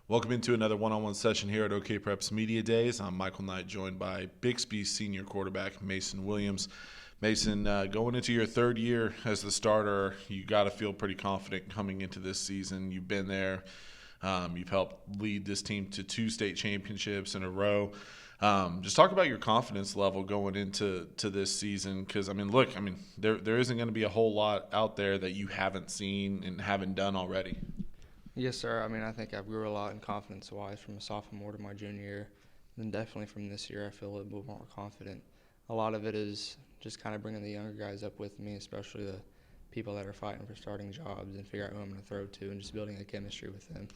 Welcome into another one-on-one session here at OKPreps Media Days. I'm Michael Knight, joined by Bixby senior quarterback Mason Williams. Mason, going into your third year as the starter, you got to feel pretty confident coming into this season. You've been there. You've helped lead this team to 2 state championships in a row. Just talk about your confidence level going into this season, because there isn't going to be a whole lot out there that you haven't seen and haven't done already. Yes, sir. I think I've grew a lot in confidence-wise from a sophomore to my junior year. And definitely from this year, I feel a little bit more confident. A lot of it is just kind of bringing the younger guys up with me, especially the people that are fighting for starting jobs, and figure out who I'm going to throw to and just building a chemistry with them.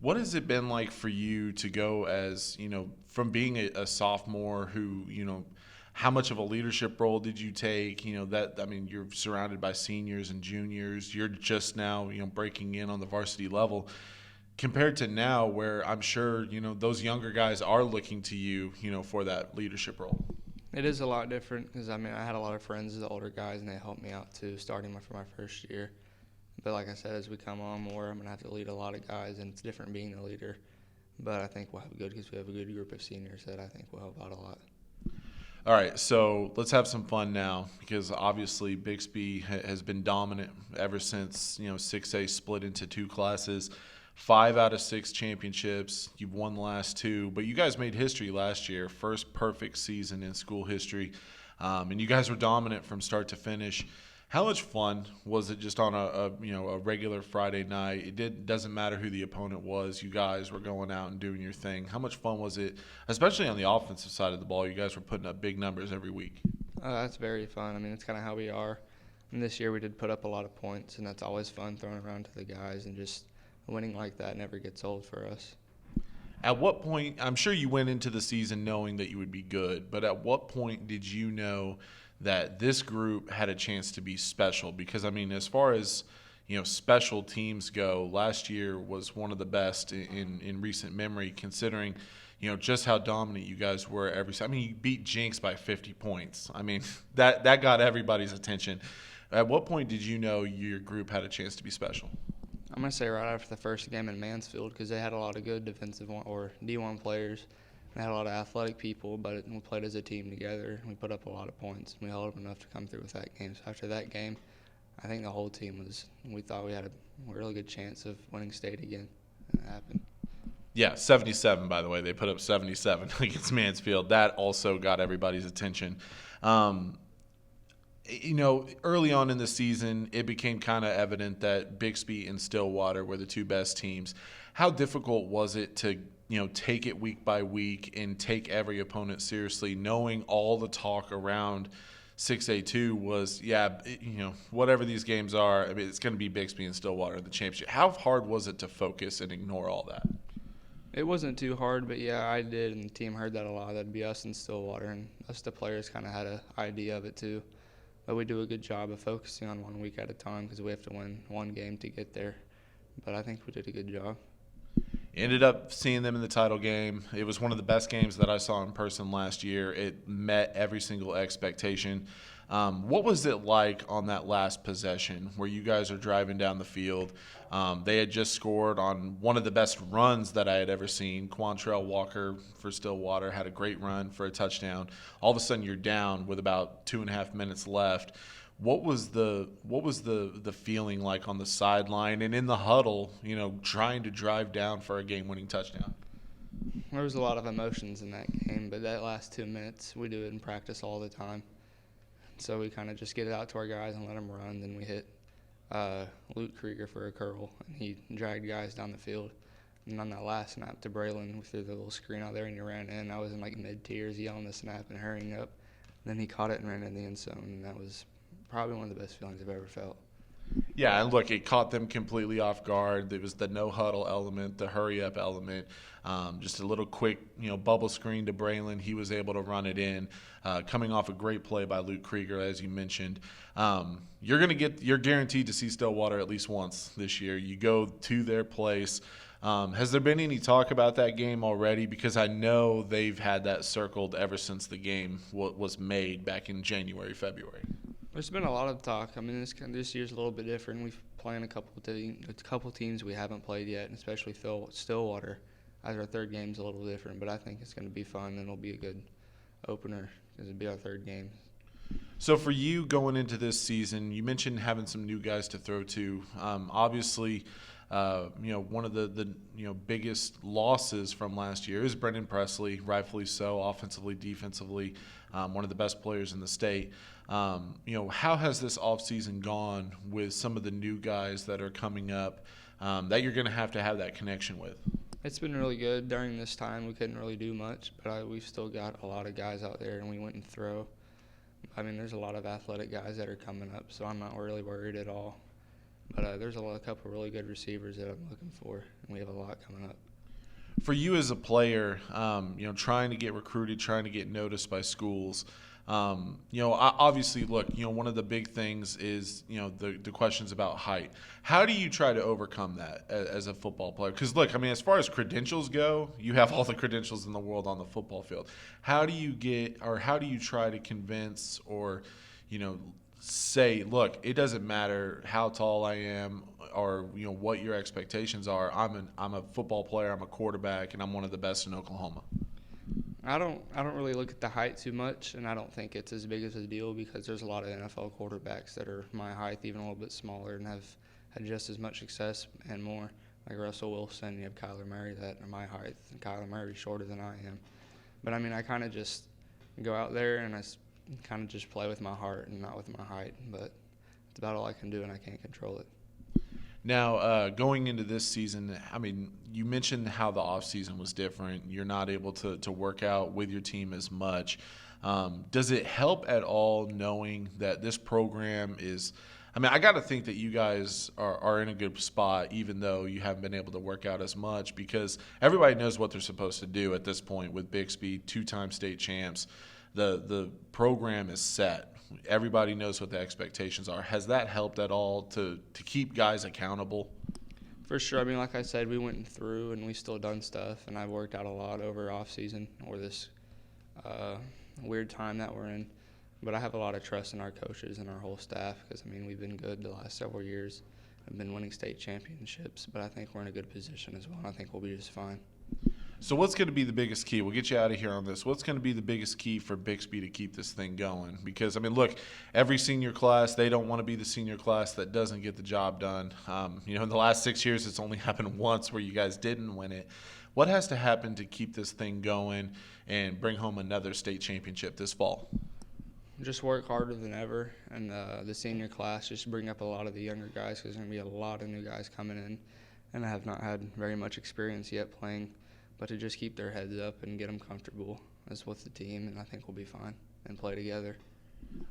What has it been like for you to go as, from being a sophomore who, how much of a leadership role did you take? You're surrounded by seniors and juniors. You're just now, breaking in on the varsity level compared to now where I'm sure, those younger guys are looking to you, for that leadership role. It is a lot different because, I had a lot of friends as the older guys, and they helped me out too, starting for my first year. But like I said, as we come on more, I'm going to have to lead a lot of guys, and it's different being the leader. But I think we'll have because we have a good group of seniors that I think will help out a lot. All right, so let's have some fun now, because obviously Bixby has been dominant ever since 6A split into 2 classes. 5 out of 6 championships. You've won the last 2, but you guys made history last year, first perfect season in school history, and you guys were dominant from start to finish. How much fun was it just on a regular Friday night? Doesn't matter who the opponent was. You guys were going out and doing your thing. How much fun was it, especially on the offensive side of the ball? You guys were putting up big numbers every week. That's very fun. It's kind of how we are. And this year we did put up a lot of points, and that's always fun throwing around to the guys, and just winning like that never gets old for us. At what point, I'm sure you went into the season knowing that you would be good, but at what point did you know that this group had a chance to be special? Because, as far as, special teams go, last year was one of the best in recent memory, considering, just how dominant you guys were every – you beat Jinx by 50 points. That got everybody's attention. At what point did you know your group had a chance to be special? I'm going to say right after the first game in Mansfield, because they had a lot of good defensive or D1 players. They had a lot of athletic people, but we played as a team together. We put up a lot of points, and we held up enough to come through with that game. So after that game, I think the whole team we thought we had a really good chance of winning state again. And it happened. Yeah, 77, by the way. They put up 77 against Mansfield. That also got everybody's attention. Early on in the season, it became kind of evident that Bixby and Stillwater were the 2 best teams. How difficult was it to take it week by week and take every opponent seriously, knowing all the talk around 6A2 was, whatever these games are, it's going to be Bixby and Stillwater in the championship. How hard was it to focus and ignore all that? It wasn't too hard, but yeah, I did, and the team heard that a lot. That'd be us and Stillwater, and us, the players, kind of had an idea of it too. But we do a good job of focusing on 1 week at a time because we have to win 1 game to get there. But I think we did a good job. Ended up seeing them in the title game. It was one of the best games that I saw in person last year. It met every single expectation. What was it like on that last possession where you guys are driving down the field? They had just scored on one of the best runs that I had ever seen. Quantrell Walker for Stillwater had a great run for a touchdown. All of a sudden you're down with about 2.5 minutes left. What was the feeling like on the sideline and in the huddle, trying to drive down for a game-winning touchdown? There was a lot of emotions in that game, but that last 2 minutes, we do it in practice all the time. So we kind of just get it out to our guys and let them run. Then we hit Luke Krieger for a curl, and he dragged guys down the field. And on that last snap to Braylon, we threw the little screen out there and he ran in. I was in mid-tears yelling the snap and hurrying up. Then he caught it and ran in the end zone, and that was probably one of the best feelings I've ever felt. Yeah, and look, it caught them completely off guard. There was the no-huddle element, the hurry-up element, just a little quick, bubble screen to Braylon. He was able to run it in, coming off a great play by Luke Krieger, as you mentioned. You're guaranteed to see Stillwater at least once this year. You go to their place. Has there been any talk about that game already? Because I know they've had that circled ever since the game was made back in January, February. There's been a lot of talk. I mean, this year's a little bit different. We've playing a couple teams we haven't played yet, and especially Stillwater. As our third game's a little different, but I think it's going to be fun and it'll be a good opener because it'll be our third game. So for you going into this season, you mentioned having some new guys to throw to. Obviously, one of the biggest losses from last year is Brendan Presley, rightfully so, offensively, defensively, one of the best players in the state. How has this offseason gone with some of the new guys that are coming up that you're going to have that connection with? It's been really good. During this time, we couldn't really do much, but we've still got a lot of guys out there, and we went and throw. I mean, there's a lot of athletic guys that are coming up, so I'm not really worried at all. But there's a couple really good receivers that I'm looking for, and we have a lot coming up. For you as a player, trying to get recruited, trying to get noticed by schools, obviously, look, one of the big things is, the questions about height. How do you try to overcome that as a football player? Because, look, I mean, as far as credentials go, you have all the credentials in the world on the football field. How do you try to convince or, say, look, it doesn't matter how tall I am or, what your expectations are. I'm a football player, I'm a quarterback, and I'm one of the best in Oklahoma. I don't really look at the height too much, and I don't think it's as big of a deal because there's a lot of NFL quarterbacks that are my height, even a little bit smaller, and have had just as much success and more. Like Russell Wilson, you have Kyler Murray that are my height, and Kyler Murray's shorter than I am. But, I mean, I kind of just go out there and I kind of just play with my heart and not with my height. But it's about all I can do, and I can't control it. Now, going into this season, I mean, you mentioned how the offseason was different. You're not able to work out with your team as much. Does it help at all knowing that this program is – I mean, I got to think that you guys are in a good spot even though you haven't been able to work out as much because everybody knows what they're supposed to do at this point with Bixby, two-time state champs. The program is set. Everybody knows what the expectations are. Has that helped at all to keep guys accountable? For sure. I mean, like I said, we went through and we still done stuff, and I've worked out a lot over off season or this weird time that we're in. But I have a lot of trust in our coaches and our whole staff because, I mean, we've been good the last several years. I've been winning state championships, but I think we're in a good position as well, and I think we'll be just fine. So what's going to be the biggest key? We'll get you out of here on this. What's going to be the biggest key for Bixby to keep this thing going? Because, I mean, look, every senior class, they don't want to be the senior class that doesn't get the job done. In the last 6 years, it's only happened once where you guys didn't win it. What has to happen to keep this thing going and bring home another state championship this fall? Just work harder than ever, and the senior class just bring up a lot of the younger guys because there's going to be a lot of new guys coming in, and I have not had very much experience yet playing. But to just keep their heads up and get them comfortable is with the team, and I think we'll be fine and play together.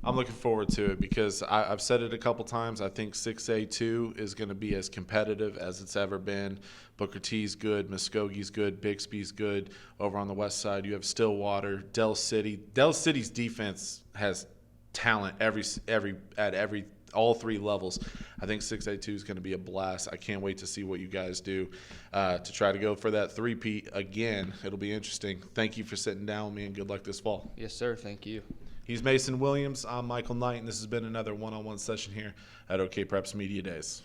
I'm looking forward to it because I've said it a couple times. I think 6A2 is going to be as competitive as it's ever been. Booker T's good, Muskoge's good, Bixby's good. Over on the west side, you have Stillwater, Del City. Del City's defense has talent at all three levels. I think 6A2 is going to be a blast. I can't wait to see what you guys do to try to go for that three-peat again. It'll be interesting. Thank you for sitting down with me, and good luck this fall. Yes, sir. Thank you. He's Mason Williams. I'm Michael Knight, and this has been another one-on-one session here at OKPreps Media Days.